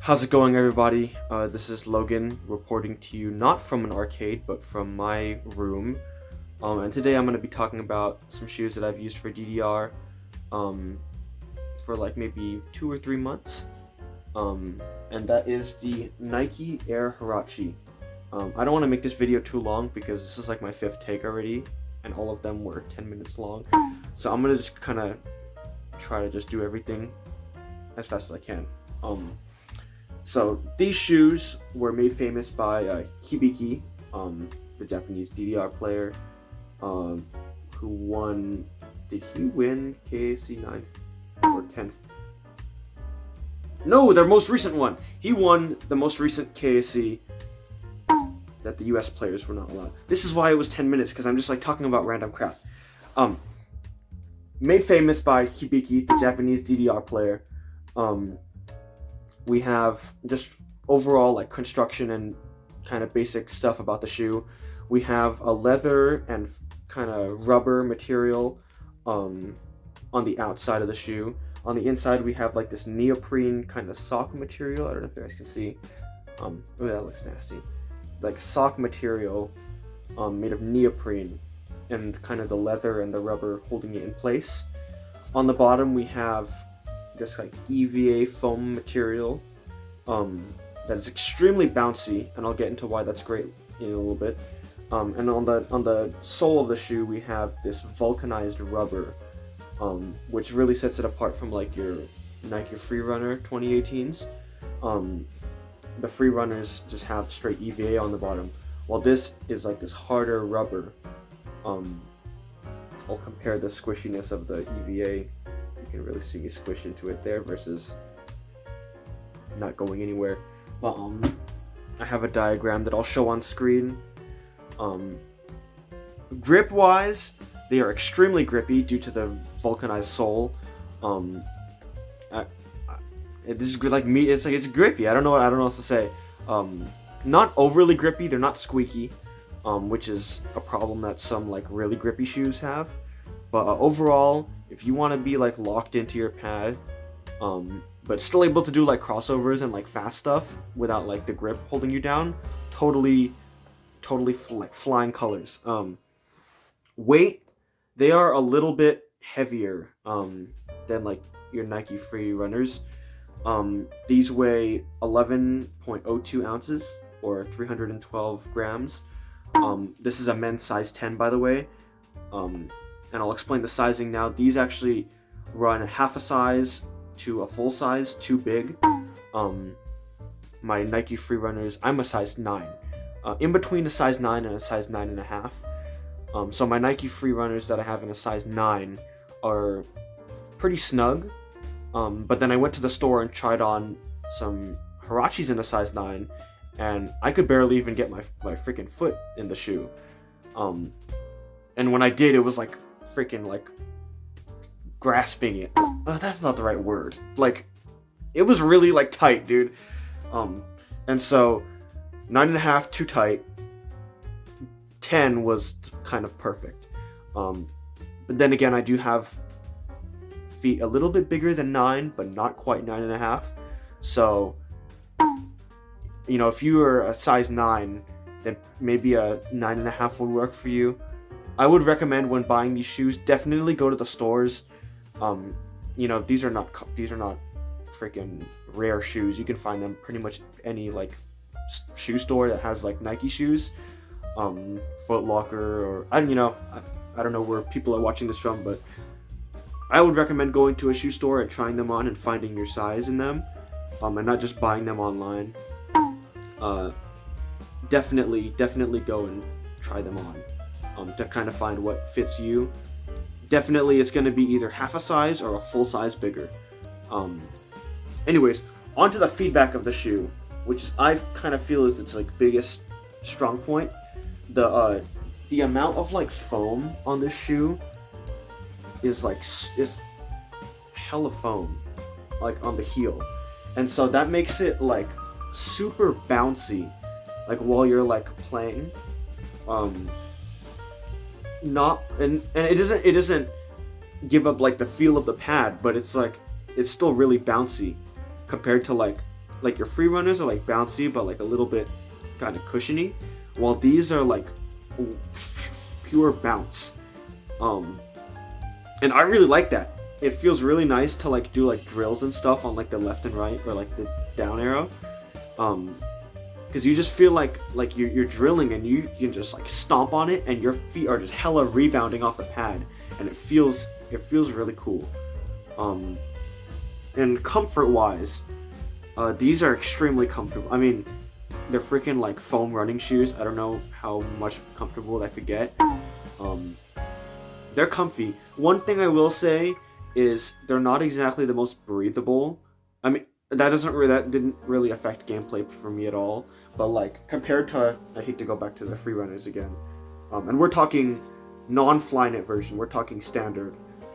How's it going, everybody? This is Logan reporting to you not from an arcade, but from my room. And today I'm going to be talking about some shoes that I've used for DDR for like maybe 2 or 3 months. And that is the Nike Air Huarache. I don't want to make this video too long because this is like my 5th take already, and all of them were 10 minutes long. So I'm going to just kind of try to just do everything as fast as I can. So these shoes were made famous by HIBIKI, the Japanese DDR player, who won. Did he win KAC 9th or 10th? No, their most recent one. He won the most recent KAC that the US players were not allowed. This is why it was 10 minutes, because I'm just like talking about random crap. Made famous by HIBIKI, the Japanese DDR player. We have just overall like construction and kind of basic stuff about the shoe. We have a leather and kind of rubber material on the outside of the shoe. On the inside we have like this neoprene kind of sock material. I don't know if you guys can see. Oh, that looks nasty. Like sock material made of neoprene, and kind of the leather and the rubber holding it in place. On the bottom we have this like EVA foam material that is extremely bouncy, and I'll get into why that's great in a little bit. And on the sole of the shoe we have this vulcanized rubber, which really sets it apart from like your Nike Freerunner 2018s. The Freerunners just have straight EVA on the bottom, while this is like this harder rubber. I'll compare the squishiness of the EVA. You can really see me squish into it there versus not going anywhere. But I have a diagram that I'll show on screen. Grip wise, they are extremely grippy due to the vulcanized sole. This is like me. It's grippy. I don't know what else to say. Not overly grippy. They're not squeaky, which is a problem that some like really grippy shoes have. But overall, if you want to be like locked into your pad, but still able to do like crossovers and like fast stuff without like the grip holding you down, totally like flying colors. Weight, they are a little bit heavier than like your Nike Free Runners. These weigh 11.02 ounces or 312 grams. This is a men's size 10, by the way. And I'll explain the sizing now. These actually run half a size to a full size too big. My Nike Free Runners, I'm a size 9. In between a size 9 and a size 9.5. So my Nike Free Runners that I have in a size 9 are pretty snug. But then I went to the store and tried on some Huaraches in a size 9, and I could barely even get my freaking foot in the shoe. And when I did, it was like freaking like grasping it. That's not the right word. Like, it was really like tight, dude. And so 9.5 too tight. 10 was kind of perfect. But then again, I do have feet a little bit bigger than 9, but not quite 9.5. So, you know, if you were a size 9, then maybe a 9.5 would work for you. I would recommend when buying these shoes, definitely go to the stores. You know, these are not freaking rare shoes. You can find them pretty much any like shoe store that has like Nike shoes, Foot Locker, or I don't know where people are watching this from, but I would recommend going to a shoe store and trying them on and finding your size in them, and not just buying them online. Definitely go and try them on to kind of find what fits you. Definitely, it's going to be either half a size or a full size bigger. Anyways, onto the feedback of the shoe, which I kind of feel is its like biggest strong point. The amount of like foam on this shoe is hella foam, like on the heel, and so that makes it like super bouncy, like while you're like playing. It doesn't give up like the feel of the pad, but it's still really bouncy compared to like like your free runners are like bouncy, but like a little bit kind of cushiony, while these are like pure bounce. And I really like that. It feels really nice to like do like drills and stuff on like the left and right, or like the down arrow. Because you just feel like you're drilling, and you can just like stomp on it, and your feet are just hella rebounding off the pad, and it feels really cool. And comfort wise, these are extremely comfortable. I mean, they're freaking like foam running shoes. I don't know how much comfortable that could get. They're comfy. One thing I will say is they're not exactly the most breathable. I mean, that didn't really affect gameplay for me at all. But like compared to, I hate to go back to the free runners again, and we're talking non-Flyknit version. We're talking standard.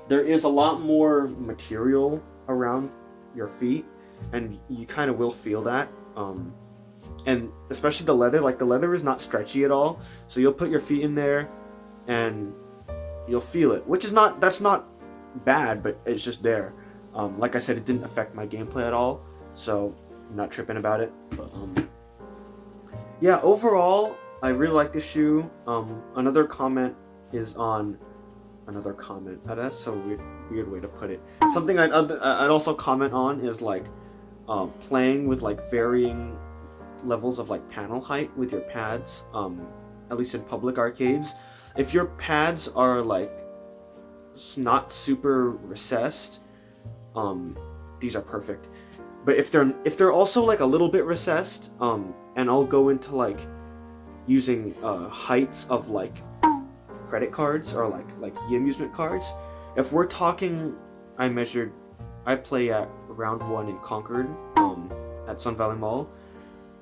There is a lot more material around your feet, and you kind of will feel that. And especially the leather. Like the leather is not stretchy at all, so you'll put your feet in there, and you'll feel it, that's not bad, but it's just there. Like I said, it didn't affect my gameplay at all, so I'm not tripping about it. But yeah, overall, I really like this shoe. Another comment is on another comment. That's so weird way to put it. Something I'd also comment on is like playing with like varying levels of like panel height with your pads. At least in public arcades. If your pads are like not super recessed, these are perfect. But if they're also like a little bit recessed, and I'll go into like using heights of like credit cards or like e-amusement cards. If we're talking, I play at round 1 in Concord, at Sun Valley Mall.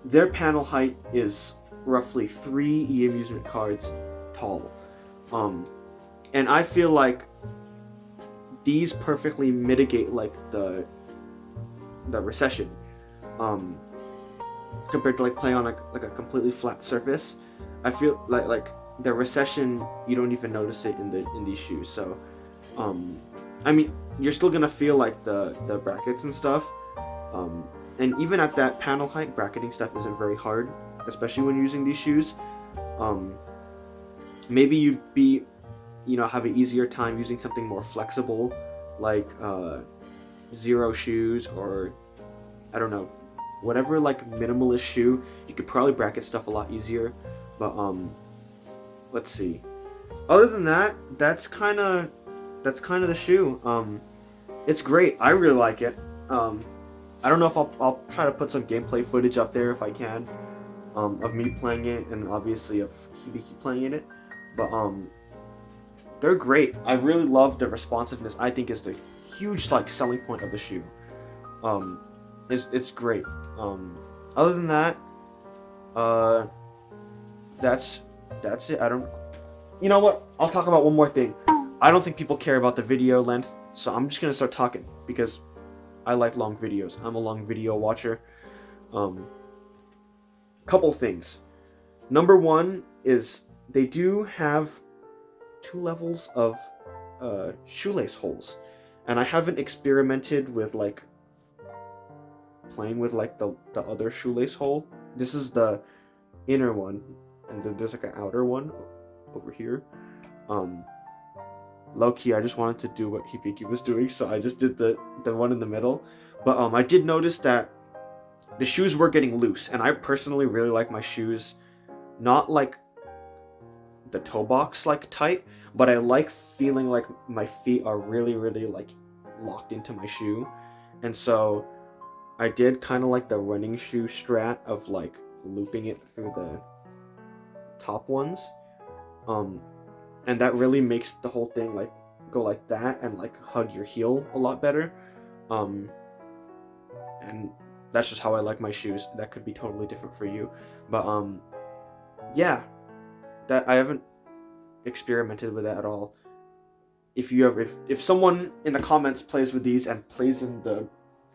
Their panel height is roughly 3 e-amusement cards tall. And I feel like these perfectly mitigate like the recession, compared to like playing on like a completely flat surface. I feel like the recession, you don't even notice it in these shoes. So, I mean, you're still gonna feel like the brackets and stuff. And even at that panel height, bracketing stuff isn't very hard, especially when using these shoes. Maybe you'd have an easier time using something more flexible, like Zero shoes, or I don't know, whatever like minimalist shoe. You could probably bracket stuff a lot easier. But let's see. Other than that, that's kind of the shoe. It's great. I really like it. I don't know if I'll try to put some gameplay footage up there if I can, of me playing it, and obviously of HIBIKI playing in it. But they're great. I really love the responsiveness. I think is the huge like selling point of the shoe. It's great. Other than that, that's it. You know what? I'll talk about one more thing. I don't think people care about the video length, so I'm just gonna start talking because I like long videos. I'm a long video watcher. Couple things. Number one is they do have 2 levels of shoelace holes, and I haven't experimented with like playing with like the other shoelace hole. This is the inner one, and then there's like an outer one over here. Low-key, I just wanted to do what HIBIKI was doing, so I just did the one in the middle. But I did notice that the shoes were getting loose, and I personally really like my shoes not like the toe box like tight, but I like feeling like my feet are really like locked into my shoe. And so I did kind of like the running shoe strat of like looping it through the top ones, and that really makes the whole thing like go like that and like hug your heel a lot better. And that's just how I like my shoes. That could be totally different for you, but yeah, that I haven't experimented with that at all. If someone in the comments plays with these and plays in the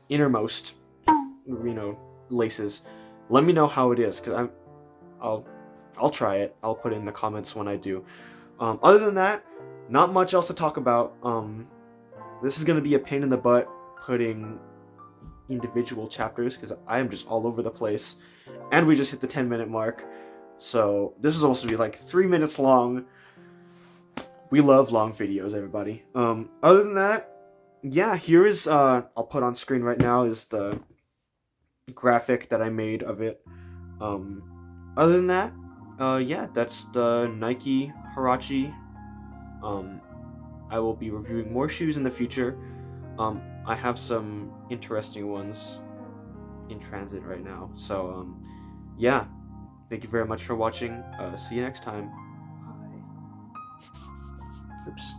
innermost, laces, let me know how it is, because I'll try it. I'll put it in the comments when I do. Other than that, not much else to talk about. This is gonna be a pain in the butt putting individual chapters because I am just all over the place. And we just hit the 10-minute mark. So this is supposed to be like 3 minutes long. We love long videos, everybody. Other than that, yeah, here is, I'll put on screen right now, is the graphic that I made of it. Other than that, yeah, that's the Nike Huarache. I will be reviewing more shoes in the future. I have some interesting ones in transit right now. So, yeah, thank you very much for watching. See you next time. Bye. Oops.